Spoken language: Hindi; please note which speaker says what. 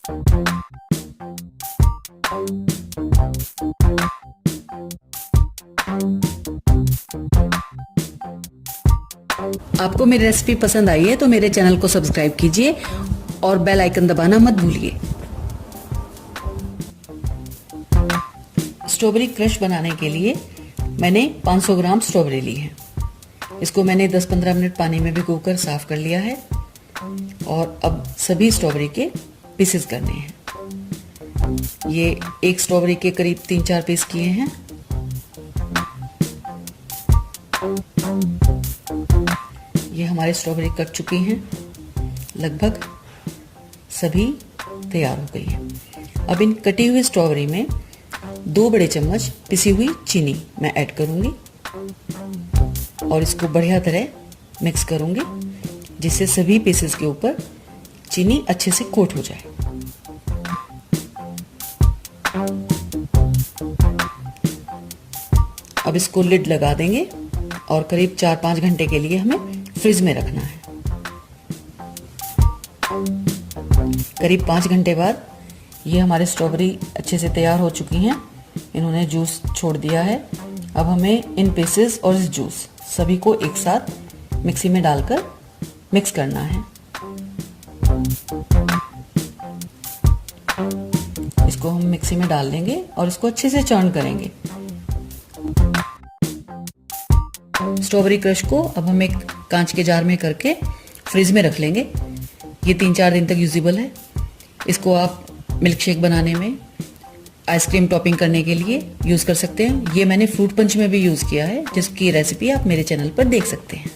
Speaker 1: आपको मेरी रेसिपी पसंद आई है तो मेरे चैनल को सब्सक्राइब कीजिए और बेल आइकन दबाना मत भूलिए। स्ट्रॉबेरी क्रश बनाने के लिए मैंने 500 ग्राम स्ट्रॉबेरी ली है। इसको मैंने 10-15 मिनट पानी में भिगोकर साफ कर लिया है और अब सभी स्ट्रॉबेरी के पीसेस करने हैं। ये एक स्ट्रॉबेरी के करीब 3-4 पीस किए हैं। ये हमारे स्ट्रॉबेरी कट चुकी हैं, लगभग सभी तैयार हो गई है। अब इन कटी हुई स्ट्रॉबेरी में 2 बड़े चम्मच पिसी हुई चीनी मैं ऐड करूंगी और इसको बढ़िया तरह मिक्स करूंगी जिससे सभी पीसेस के ऊपर चीनी अच्छे से कोट हो जाए। अब इसको लिड लगा देंगे और करीब 4-5 घंटे के लिए हमें फ्रिज में रखना है। करीब 5 घंटे बाद ये हमारे स्ट्रॉबेरी अच्छे से तैयार हो चुकी हैं। इन्होंने जूस छोड़ दिया है। अब हमें इन पीसेस और इस जूस सभी को एक साथ मिक्सी में डालकर मिक्स करना है। इसको हम मिक्सी में डाल देंगे और इसको अच्छे से चर्न करेंगे। स्ट्रॉबेरी क्रश को अब हम एक कांच के जार में करके फ्रिज में रख लेंगे। ये 3-4 दिन तक यूजेबल है। इसको आप मिल्क शेक बनाने में, आइसक्रीम टॉपिंग करने के लिए यूज़ कर सकते हैं। ये मैंने फ्रूट पंच में भी यूज़ किया है, जिसकी रेसिपी आप मेरे चैनल पर देख सकते हैं।